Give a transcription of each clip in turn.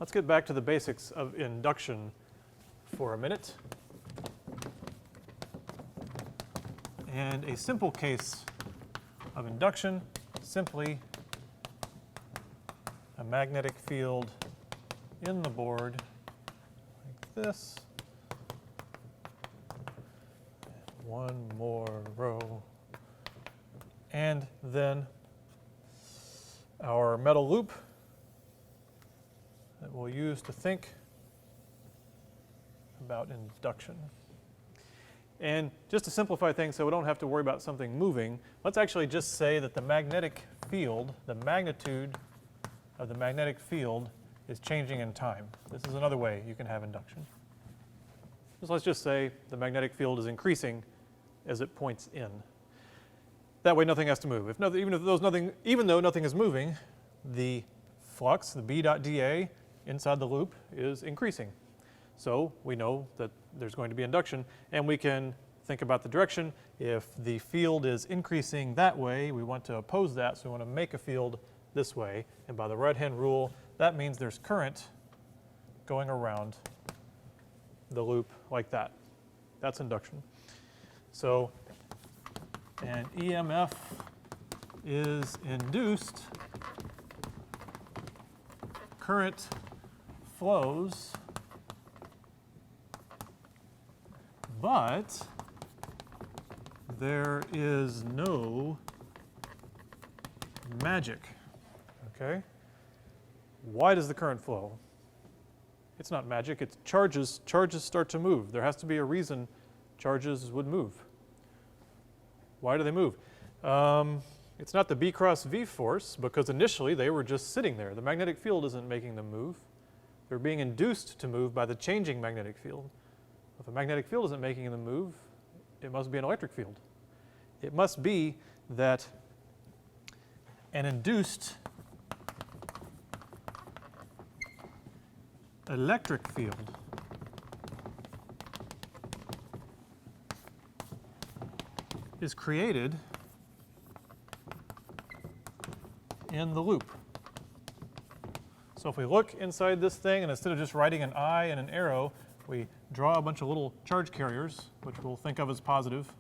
let's get back to the basics of induction for a minute. And a simple case of induction, simply a magnetic field in the board like this. One more row. And then our metal loop that we'll use to think about induction. And just to simplify things so we don't have to worry about something moving, let's actually just say that the magnetic field, the magnitude of the magnetic field is changing in time. This is another way you can have induction. So let's just say the magnetic field is increasing as it points in. That way nothing has to move. Even though nothing is moving, the flux, the B dot dA inside the loop is increasing. So we know that there's going to be induction, and we can think about the direction. If the field is increasing that way, we want to oppose that, so we want to make a field this way. And by the right-hand rule, that means there's current going around the loop like that. That's induction. So an EMF is induced, current flows, but there is no magic, okay? Why does the current flow? It's not magic, it's charges. Charges start to move. There has to be a reason charges would move. Why do they move? It's not the B cross V force, because initially they were just sitting there. The magnetic field isn't making them move. They're being induced to move by the changing magnetic field. If a magnetic field isn't making them move, it must be an electric field. It must be that an induced electric field is created in the loop. So if we look inside this thing, and instead of just writing an I and an arrow, we draw a bunch of little charge carriers, which we'll think of as positive.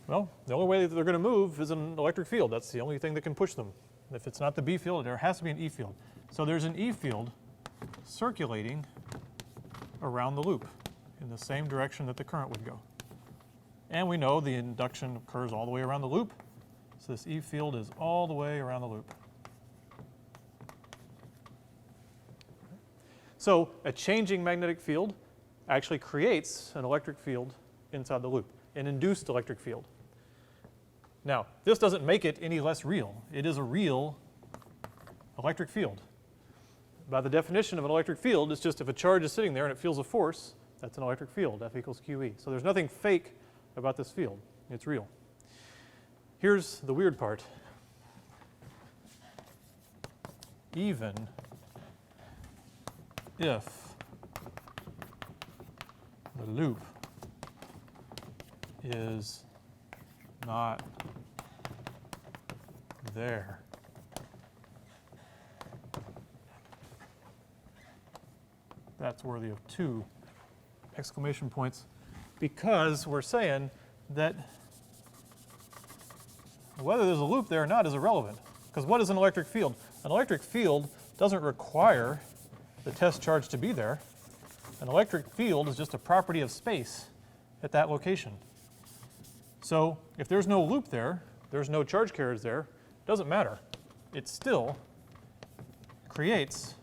Well, the only way that they're going to move is an electric field. That's the only thing that can push them. If it's not the B field, there has to be an E field. So there's an E field circulating around the loop in the same direction that the current would go. And we know the induction occurs all the way around the loop. So this E field is all the way around the loop. So a changing magnetic field actually creates an electric field inside the loop, an induced electric field. Now, this doesn't make it any less real. It is a real electric field. By the definition of an electric field, it's just if a charge is sitting there and it feels a force, that's an electric field, F equals QE. So there's nothing fake about this field. It's real. Here's the weird part. Even if the loop is not there, that's worthy of 2 exclamation points, because we're saying that whether there's a loop there or not is irrelevant. Because what is an electric field? An electric field doesn't require the test charge to be there. An electric field is just a property of space at that location. So if there's no loop there, there's no charge carriers there, it doesn't matter. It still creates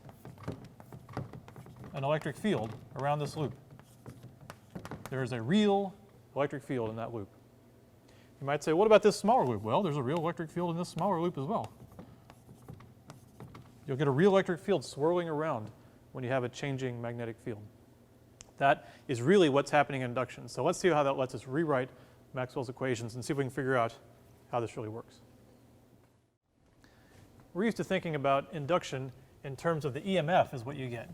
an electric field around this loop. There is a real electric field in that loop. You might say, what about this smaller loop? Well, there's a real electric field in this smaller loop as well. You'll get a real electric field swirling around when you have a changing magnetic field. That is really what's happening in induction. So let's see how that lets us rewrite Maxwell's equations and see if we can figure out how this really works. We're used to thinking about induction in terms of the EMF is what you get.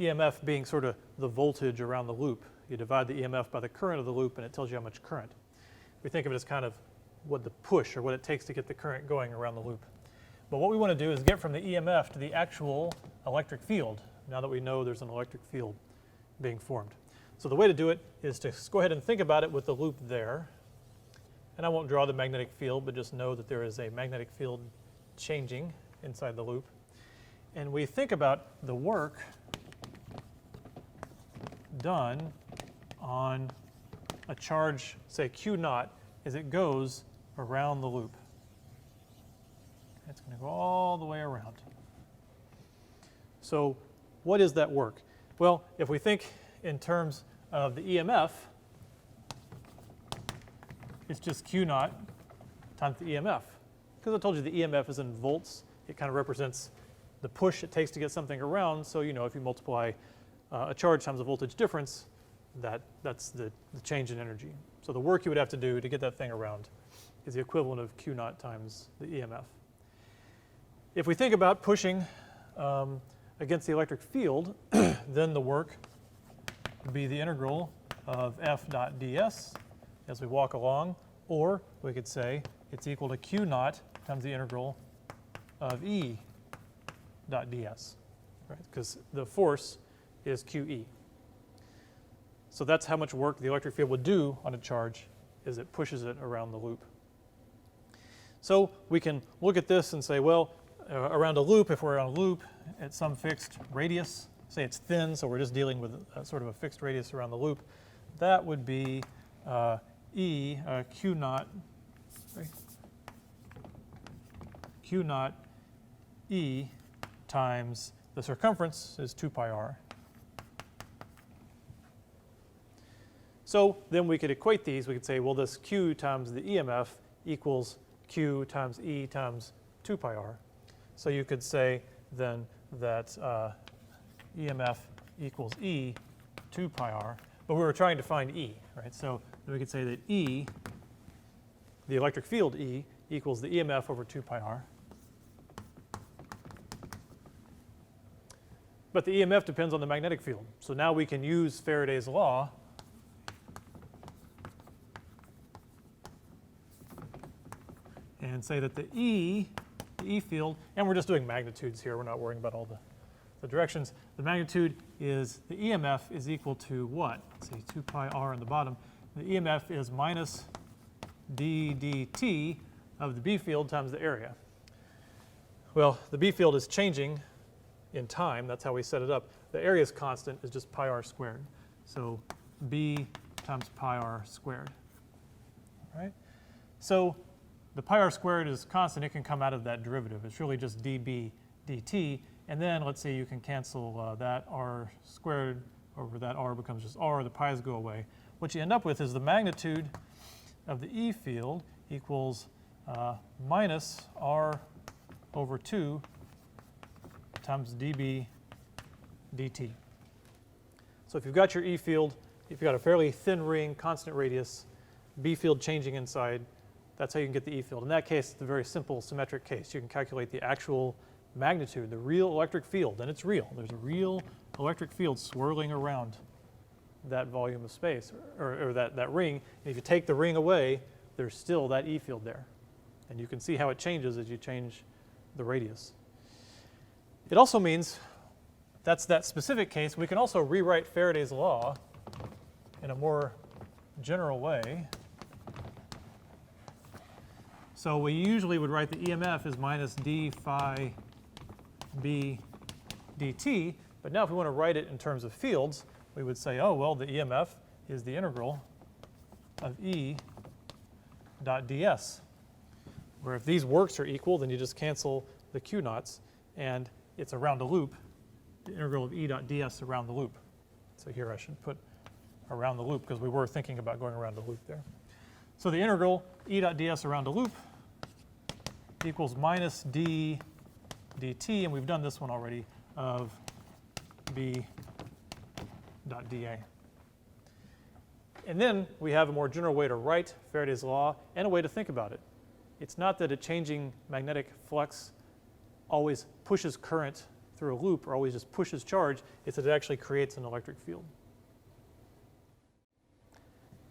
EMF being sort of the voltage around the loop. You divide the EMF by the current of the loop and it tells you how much current. We think of it as kind of what the push or what it takes to get the current going around the loop. But what we want to do is get from the EMF to the actual electric field, now that we know there's an electric field being formed. So the way to do it is to go ahead and think about it with the loop there. And I won't draw the magnetic field, but just know that there is a magnetic field changing inside the loop. And we think about the work done on a charge, say Q naught, as it goes around the loop. It's going to go all the way around. So what is that work? Well, if we think in terms of the EMF, it's just Q naught times the EMF. Because I told you the EMF is in volts, it kind of represents the push it takes to get something around. So you know, if you multiply a charge times the voltage difference, that's the change in energy. So the work you would have to do to get that thing around is the equivalent of Q naught times the EMF. If we think about pushing against the electric field, then the work would be the integral of F dot ds as we walk along, or we could say it's equal to Q naught times the integral of E dot ds, right? Because the force is QE. So that's how much work the electric field would do on a charge as it pushes it around the loop. So we can look at this and say, well, around a loop, if we're on a loop at some fixed radius, say it's thin, so we're just dealing with sort of a fixed radius around the loop, that would be Q naught, sorry, Q naught E times the circumference is 2 pi r. So then we could equate these. We could say, well, this Q times the EMF equals Q times E times 2 pi r. So you could say then that EMF equals E 2 pi r, but we were trying to find E, right? So then we could say that E, the electric field E, equals the EMF over 2 pi r. But the EMF depends on the magnetic field. So now we can use Faraday's law and say that the E field, and we're just doing magnitudes here, we're not worrying about all the directions. The magnitude is, the EMF is equal to what? Let's see, 2 pi r on the bottom. The EMF is minus d dt of the B field times the area. Well, the B field is changing in time, that's how we set it up. The area is constant, is just pi r squared. So B times pi r squared, all right? So the pi r squared is constant, it can come out of that derivative. It's really just dB dt, and then let's say you can cancel that r squared over that r becomes just r, the pi's go away. What you end up with is the magnitude of the E field equals minus r over 2 times dB dt. So if you've got your E field, if you've got a fairly thin ring, constant radius, B field changing inside, that's how you can get the E field. In that case, it's a very simple symmetric case. You can calculate the actual magnitude, the real electric field, and it's real. There's a real electric field swirling around that volume of space, or that ring. And if you take the ring away, there's still that E field there. And you can see how it changes as you change the radius. It also means that's that specific case. We can also rewrite Faraday's law in a more general way. So we usually would write the EMF as minus d phi b dt, but now if we want to write it in terms of fields, we would say, oh, well, the EMF is the integral of E dot ds, where if these works are equal, then you just cancel the Q naughts, and it's around a loop, the integral of E dot ds around the loop. So here I should put around the loop, because we were thinking about going around the loop there. So the integral E dot ds around a loop equals minus d dt, and we've done this one already, of B dot dA. And then we have a more general way to write Faraday's law and a way to think about it. It's not that a changing magnetic flux always pushes current through a loop or always just pushes charge, it's that it actually creates an electric field.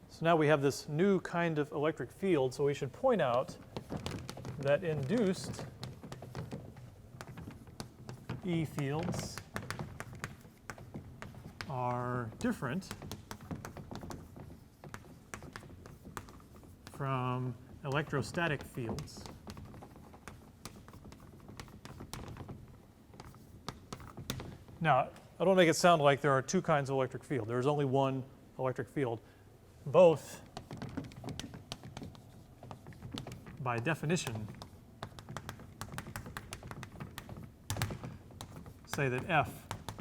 So now we have this new kind of electric field, so we should point out that induced E fields are different from electrostatic fields. Now, I don't make it sound like there are two kinds of electric field. There's only one electric field. Both, by definition, say that F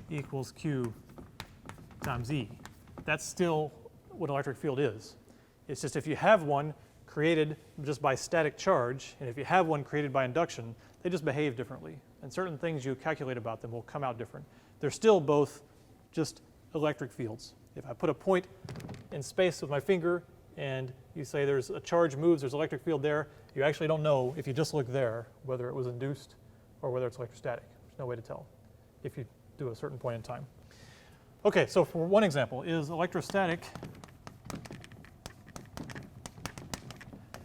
equals Q times E. That's still what an electric field is. It's just if you have one created just by static charge, and if you have one created by induction, they just behave differently. And certain things you calculate about them will come out different. They're still both just electric fields. If I put a point in space with my finger and you say there's a charge moves, there's an electric field there, you actually don't know if you just look there whether it was induced or whether it's electrostatic. There's no way to tell if you do a certain point in time. Okay, so for one example, is electrostatic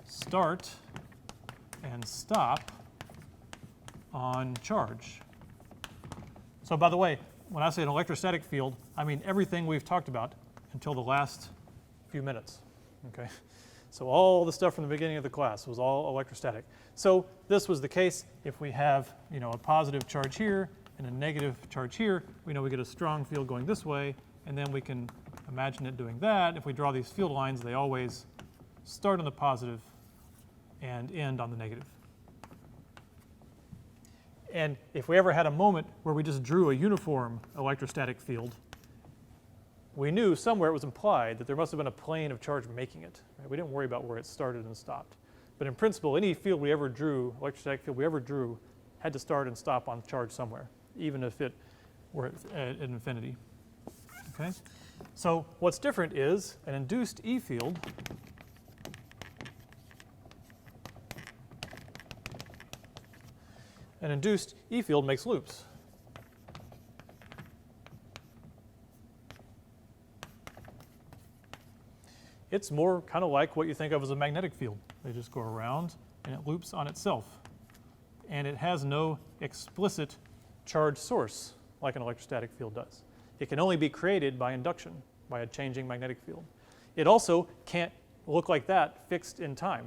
start and stop on charge? So by the way, when I say an electrostatic field, I mean everything we've talked about until the last few minutes, okay? So all the stuff from the beginning of the class was all electrostatic. So this was the case if we have, you know, a positive charge here and a negative charge here, we know we get a strong field going this way, and then we can imagine it doing that. If we draw these field lines, they always start on the positive and end on the negative. And if we ever had a moment where we just drew a uniform electrostatic field, we knew somewhere it was implied that there must have been a plane of charge making it. Right? We didn't worry about where it started and stopped. But in principle, any field we ever drew, electrostatic field we ever drew, had to start and stop on charge somewhere, even if it were at infinity. Okay? So what's different is an induced E field makes loops. It's more kind of like what you think of as a magnetic field. They just go around and it loops on itself. And it has no explicit charge source like an electrostatic field does. It can only be created by induction, by a changing magnetic field. It also can't look like that fixed in time.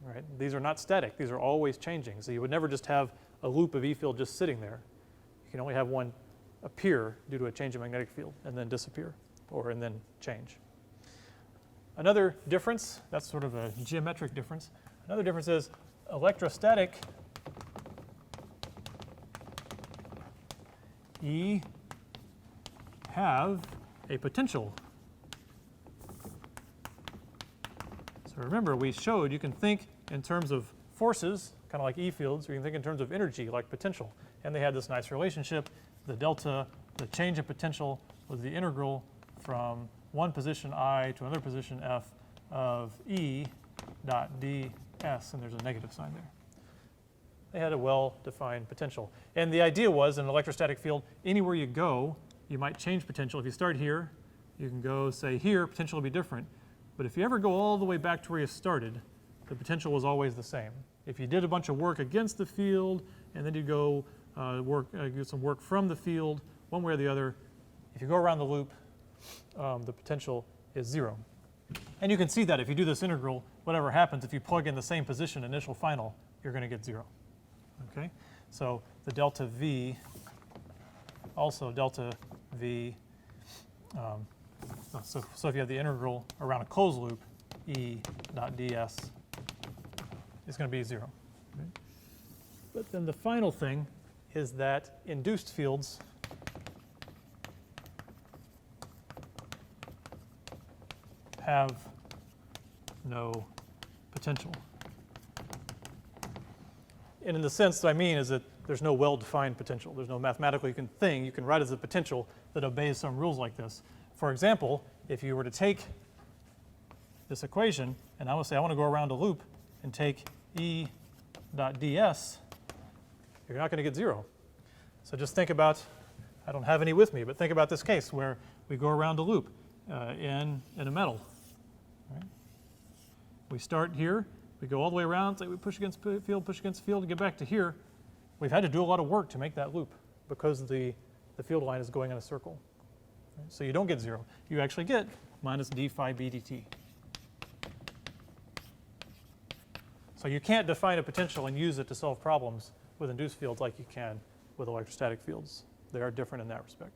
Right? These are not static. These are always changing. So you would never just have a loop of E field just sitting there. You can only have one appear due to a change in magnetic field and then disappear and then change. Another difference, that's sort of a geometric difference. Another difference is electrostatic E have a potential. So remember, we showed you can think in terms of forces, kind of like E fields, or you can think in terms of energy, like potential. And they had this nice relationship. The delta, the change in potential, was the integral from one position I to another position F of E dot ds, and there's a negative sign there. They had a well-defined potential. And the idea was, in an electrostatic field, anywhere you go, you might change potential. If you start here, you can go, say, here, potential will be different. But if you ever go all the way back to where you started, the potential was always the same. If you did a bunch of work against the field, and then you go get some work from the field, one way or the other, if you go around the loop, the potential is 0. And you can see that if you do this integral, whatever happens, if you plug in the same position, initial, final, you're going to get 0. Okay? So the delta V, also delta V, so if you have the integral around a closed loop, E dot ds is going to be 0. Okay? But then the final thing is that induced fields have no potential. And in the sense that I mean is that there's no well-defined potential. There's no mathematical thing you can write as a potential that obeys some rules like this. For example, if you were to take this equation, and I would say I want to go around a loop and take E dot ds, you're not going to get 0. So just think about, I don't have any with me, but think about this case where we go around a loop in a metal. Right? We start here, we go all the way around, say we push against field, and get back to here. We've had to do a lot of work to make that loop. because the field line is going in a circle. Right? So you don't get 0. You actually get minus d phi b dt. So you can't define a potential and use it to solve problems with induced fields like you can with electrostatic fields. They are different in that respect.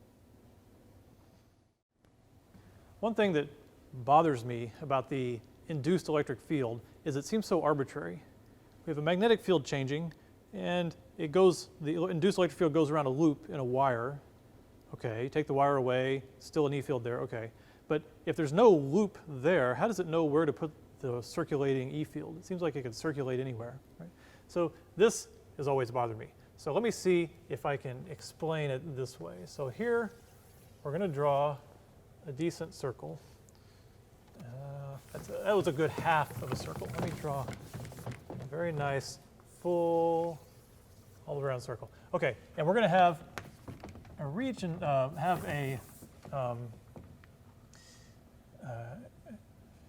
One thing that bothers me about the induced electric field is it seems so arbitrary. We have a magnetic field changing, and it goes, the induced electric field goes around a loop in a wire. Okay, take the wire away, still an E field there, okay. But if there's no loop there, how does it know where to put the circulating E field? It seems like it could circulate anywhere, right? So this has always bothered me. So let me see if I can explain it this way. So here, we're going to draw a decent circle. That was a good half of a circle. Let me draw a very nice, full, all the way around circle. Okay, and we're going to have a region,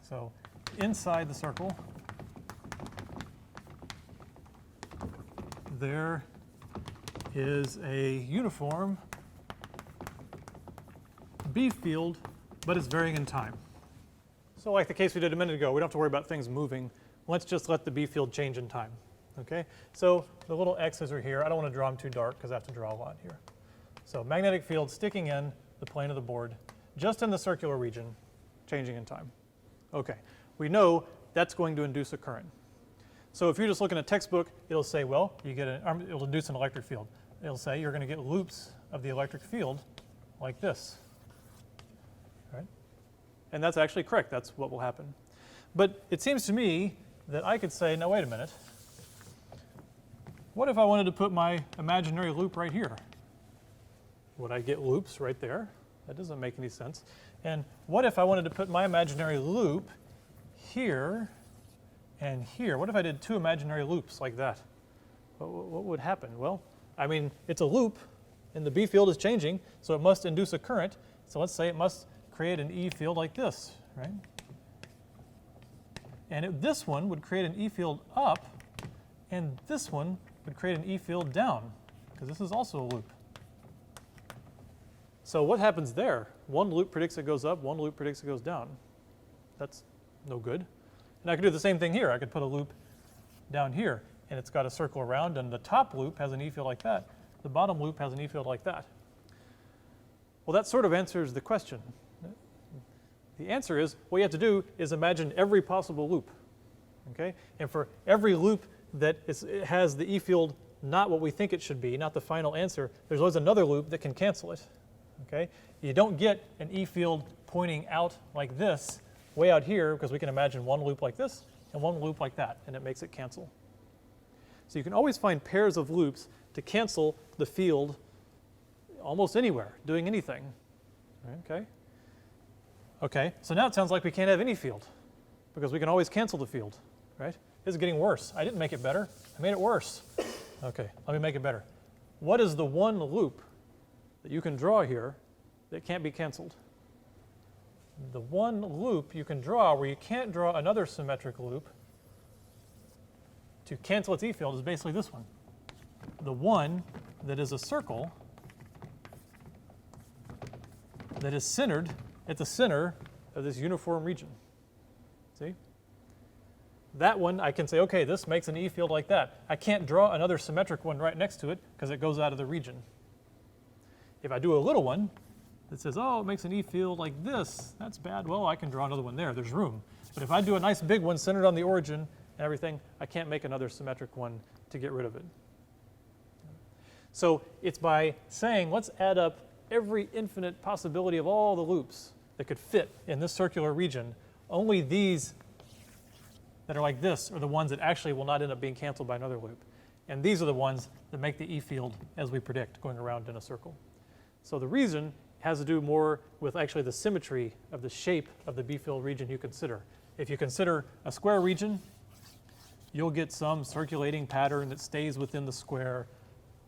so inside the circle, there is a uniform B field, but it's varying in time. So like the case we did a minute ago, we don't have to worry about things moving. Let's just let the B field change in time. Okay, so the little X's are here. I don't want to draw them too dark because I have to draw a lot here. So magnetic field sticking in the plane of the board, just in the circular region, changing in time. Okay, we know that's going to induce a current. So if you're just looking at a textbook, it'll say, well, it'll induce an electric field. It'll say you're going to get loops of the electric field like this. Right? And that's actually correct. That's what will happen. But it seems to me that I could say, now wait a minute. What if I wanted to put my imaginary loop right here? Would I get loops right there? That doesn't make any sense. And what if I wanted to put my imaginary loop here and here? What if I did two imaginary loops like that? What would happen? Well, I mean, it's a loop, and the B field is changing, so it must induce a current. So let's say it must create an E field like this, right? And this one would create an E field up, and this one would create an E field down, because this is also a loop. So what happens there? One loop predicts it goes up, one loop predicts it goes down. That's no good. And I could do the same thing here. I could put a loop down here, and it's got a circle around, and the top loop has an E field like that. The bottom loop has an E field like that. Well, that sort of answers the question. The answer is, what you have to do is imagine every possible loop, okay? And for every loop that has the E field not what we think it should be, not the final answer, there's always another loop that can cancel it, okay? You don't get an E field pointing out like this, way out here, because we can imagine one loop like this and one loop like that, and it makes it cancel. So you can always find pairs of loops to cancel the field almost anywhere, doing anything, okay? Okay, so now it sounds like we can't have any field because we can always cancel the field, right? This is getting worse. I didn't make it better. I made it worse. Okay, let me make it better. What is the one loop that you can draw here that can't be canceled? The one loop you can draw where you can't draw another symmetric loop to cancel its E field is basically this one. The one that is a circle that is centered at the center of this uniform region. See? That one, I can say, okay, this makes an E field like that. I can't draw another symmetric one right next to it because it goes out of the region. If I do a little one that says, oh, it makes an E field like this, that's bad. Well, I can draw another one there. There's room. But if I do a nice big one centered on the origin and everything, I can't make another symmetric one to get rid of it. So it's by saying, let's add up every infinite possibility of all the loops that could fit in this circular region. Only these that are like this are the ones that actually will not end up being canceled by another loop. And these are the ones that make the E field as we predict, going around in a circle. So the reason has to do more with actually the symmetry of the shape of the B field region you consider. If you consider a square region, you'll get some circulating pattern that stays within the square,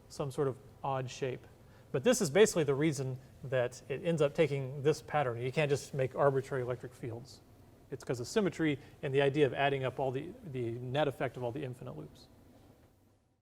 some sort of odd shape. But this is basically the reason that it ends up taking this pattern. You can't just make arbitrary electric fields. It's because of symmetry and the idea of adding up all the net effect of all the infinite loops.